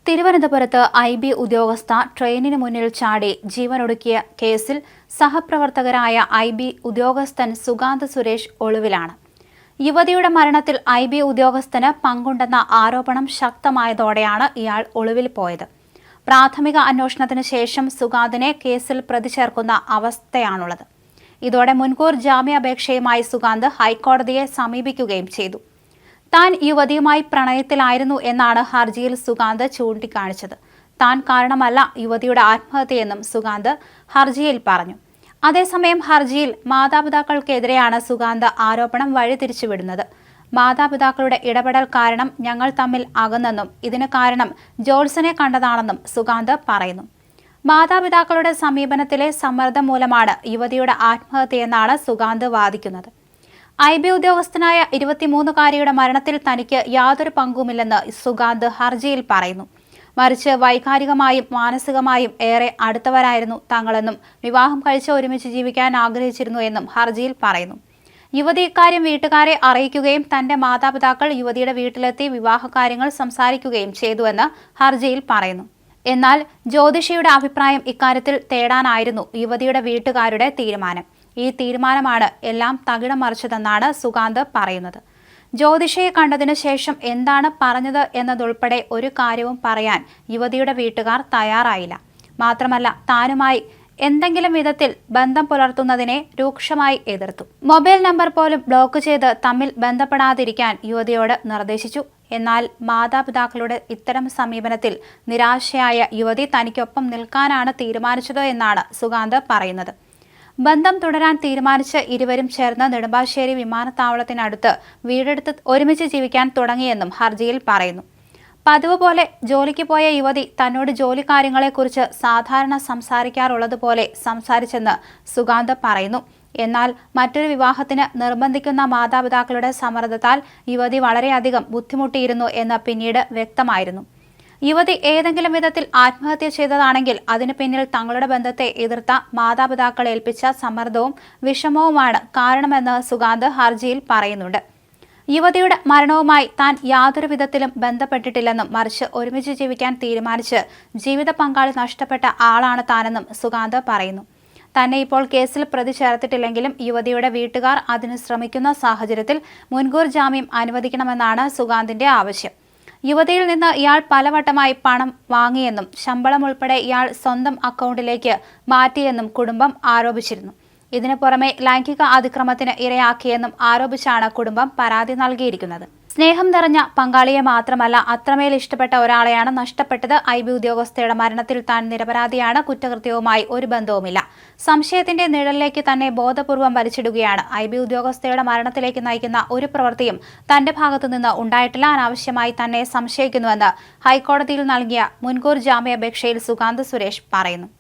തിരുവനന്തപുരത്ത് IB ഉദ്യോഗസ്ഥ ട്രെയിനിന് മുന്നിൽ ചാടി ജീവനൊടുക്കിയ കേസിൽ സഹപ്രവർത്തകരായ IB ഉദ്യോഗസ്ഥൻ സുഗാന്ത് സുരേഷ് ഒളിവിലാണ്. യുവതിയുടെ മരണത്തിൽ IB ഉദ്യോഗസ്ഥന് പങ്കുണ്ടെന്ന ആരോപണം ശക്തമായതോടെയാണ് ഇയാൾ ഒളിവിൽ പോയത്. പ്രാഥമിക അന്വേഷണത്തിന് ശേഷം സുഗാന്തിനെ കേസിൽ പ്രതി ചേർക്കുന്ന അവസ്ഥയാണുള്ളത്. ഇതോടെ മുൻകൂർ ജാമ്യാപേക്ഷയുമായി സുഗാന്ത് ഹൈക്കോടതിയെ സമീപിക്കുകയും ചെയ്തു. താൻ യുവതിയുമായി പ്രണയത്തിലായിരുന്നു എന്നാണ് ഹർജിയിൽ സുഗാന്ത് ചൂണ്ടിക്കാണിച്ചത്. താൻ കാരണമല്ല യുവതിയുടെ ആത്മഹത്യയെന്നും സുഗാന്ത് ഹർജിയിൽ പറഞ്ഞു. അതേസമയം ഹർജിയിൽ മാതാപിതാക്കൾക്കെതിരെയാണ് സുഗാന്ത് ആരോപണം വഴിതിരിച്ചുവിടുന്നത്. മാതാപിതാക്കളുടെ ഇടപെടൽ കാരണം ഞങ്ങൾ തമ്മിൽ അകന്നെന്നും ഇതിന് കാരണം ജോൾസനെ കണ്ടതാണെന്നും സുഗാന്ത് പറയുന്നു. മാതാപിതാക്കളുടെ സമീപനത്തിലെ സമ്മർദ്ദം മൂലമാണ് യുവതിയുടെ ആത്മഹത്യയെന്നാണ് സുഗാന്ത് വാദിക്കുന്നത്. IB ഉദ്യോഗസ്ഥനായ 23-കാരിയുടെ മരണത്തിൽ തനിക്ക് യാതൊരു പങ്കുമില്ലെന്ന് സുഗാന്ത് ഹർജിയിൽ പറയുന്നു. മറിച്ച് വൈകാരികമായും മാനസികമായും ഏറെ അടുത്തവരായിരുന്നു തങ്ങളെന്നും വിവാഹം കഴിച്ച് ഒരുമിച്ച് ജീവിക്കാൻ ആഗ്രഹിച്ചിരുന്നു എന്നും ഹർജിയിൽ പറയുന്നു. യുവതി ഇക്കാര്യം വീട്ടുകാരെ അറിയിക്കുകയും തന്റെ മാതാപിതാക്കൾ യുവതിയുടെ വീട്ടിലെത്തി വിവാഹകാര്യങ്ങൾ സംസാരിക്കുകയും ചെയ്തുവെന്ന് ഹർജിയിൽ പറയുന്നു. എന്നാൽ ജ്യോതിഷയുടെ അഭിപ്രായം ഇക്കാര്യത്തിൽ തേടാനായിരുന്നു യുവതിയുടെ വീട്ടുകാരുടെ തീരുമാനം. ഈ തീരുമാനമാണ് എല്ലാം തകിടം മറിച്ചതെന്നാണ് സുഗാന്ത് പറയുന്നത്. ജ്യോതിഷയെ കണ്ടതിനു ശേഷം എന്താണ് പറഞ്ഞത് എന്നതുൾപ്പെടെ ഒരു കാര്യവും പറയാൻ യുവതിയുടെ വീട്ടുകാർ തയ്യാറായില്ല. മാത്രമല്ല താനുമായി എന്തെങ്കിലും വിധത്തിൽ ബന്ധം പുലർത്തുന്നതിനെ രൂക്ഷമായി എതിർത്തു. മൊബൈൽ നമ്പർ പോലും ബ്ലോക്ക് ചെയ്ത് തമ്മിൽ ബന്ധപ്പെടാതിരിക്കാൻ യുവതിയോട് നിർദ്ദേശിച്ചു. എന്നാൽ മാതാപിതാക്കളുടെ ഇത്തരം സമീപനത്തിൽ നിരാശയായ യുവതി തനിക്കൊപ്പം നിൽക്കാനാണ് തീരുമാനിച്ചത് എന്നാണ് സുഗാന്ത് പറയുന്നത്. ബന്ധം തുടരാൻ തീരുമാനിച്ച് ഇരുവരും ചേർന്ന് നെടുമ്പാശ്ശേരി വിമാനത്താവളത്തിനടുത്ത് വീടെടുത്ത് ഒരുമിച്ച് ജീവിക്കാൻ തുടങ്ങിയെന്നും ഹർജിയിൽ പറയുന്നു. പതിവ് പോലെ ജോലിക്ക് പോയ യുവതി തന്നോട് ജോലി കാര്യങ്ങളെക്കുറിച്ച് സാധാരണ സംസാരിക്കാറുള്ളതുപോലെ സംസാരിച്ചെന്ന് സുഗാന്ത് പറയുന്നു. എന്നാൽ മറ്റൊരു വിവാഹത്തിന് നിർബന്ധിക്കുന്ന മാതാപിതാക്കളുടെ സമ്മർദ്ദത്താൽ യുവതി വളരെയധികം ബുദ്ധിമുട്ടിയിരുന്നു എന്ന് പിന്നീട് വ്യക്തമായിരുന്നു. യുവതി ഏതെങ്കിലും വിധത്തിൽ ആത്മഹത്യ ചെയ്തതാണെങ്കിൽ അതിന് പിന്നിൽ തങ്ങളുടെ ബന്ധത്തെ എതിർത്ത മാതാപിതാക്കൾ ഏൽപ്പിച്ച സമ്മർദ്ദവും വിഷമവുമാണ് കാരണമെന്ന് സുഗാന്ത് ഹർജിയിൽ പറയുന്നുണ്ട്. യുവതിയുടെ മരണവുമായി താൻ യാതൊരു വിധത്തിലും ബന്ധപ്പെട്ടിട്ടില്ലെന്നും മറിച്ച് ഒരുമിച്ച് ജീവിക്കാൻ തീരുമാനിച്ച് ജീവിത പങ്കാളി നഷ്ടപ്പെട്ട ആളാണ് താനെന്നും സുഗാന്ത് പറയുന്നു. തന്നെ ഇപ്പോൾ കേസിൽ പ്രതി ചേർത്തിട്ടില്ലെങ്കിലും യുവതിയുടെ വീട്ടുകാർ അതിന് ശ്രമിക്കുന്ന സാഹചര്യത്തിൽ മുൻകൂർ ജാമ്യം അനുവദിക്കണമെന്നാണ് സുഗാന്തിന്റെ ആവശ്യം. യുവതിയിൽ നിന്ന് ഇയാൾ പലവട്ടമായി പണം വാങ്ങിയെന്നും ശമ്പളം ഉൾപ്പെടെ ഇയാൾ സ്വന്തം അക്കൗണ്ടിലേക്ക് മാറ്റിയെന്നും കുടുംബം ആരോപിച്ചിരുന്നു. ഇതിനു പുറമെ ലൈംഗിക അതിക്രമത്തിന് ഇരയാക്കിയെന്നും ആരോപിച്ചാണ് കുടുംബം പരാതി നൽകിയിരിക്കുന്നത്. സ്നേഹം നിറഞ്ഞ പങ്കാളിയെ മാത്രമല്ല അത്രമേൽ ഇഷ്ടപ്പെട്ട ഒരാളെയാണ് നഷ്ടപ്പെട്ടത്. IB ഉദ്യോഗസ്ഥയുടെ മരണത്തിൽ താൻ നിരപരാധിയാണ്. കുറ്റകൃത്യവുമായി ഒരു ബന്ധവുമില്ല. സംശയത്തിന്റെ നിഴലിലേക്ക് തന്നെ ബോധപൂർവം വലിച്ചിടുകയാണ്. IB ഉദ്യോഗസ്ഥയുടെ മരണത്തിലേക്ക് നയിക്കുന്ന ഒരു പ്രവൃത്തിയും തന്റെ ഭാഗത്തുനിന്ന് ഉണ്ടായിട്ടില്ല. അനാവശ്യമായി തന്നെ സംശയിക്കുന്നുവെന്ന് ഹൈക്കോടതിയിൽ നൽകിയ മുൻകൂർ ജാമ്യാപേക്ഷയിൽ സുഗാന്ത് സുരേഷ് പറയുന്നു.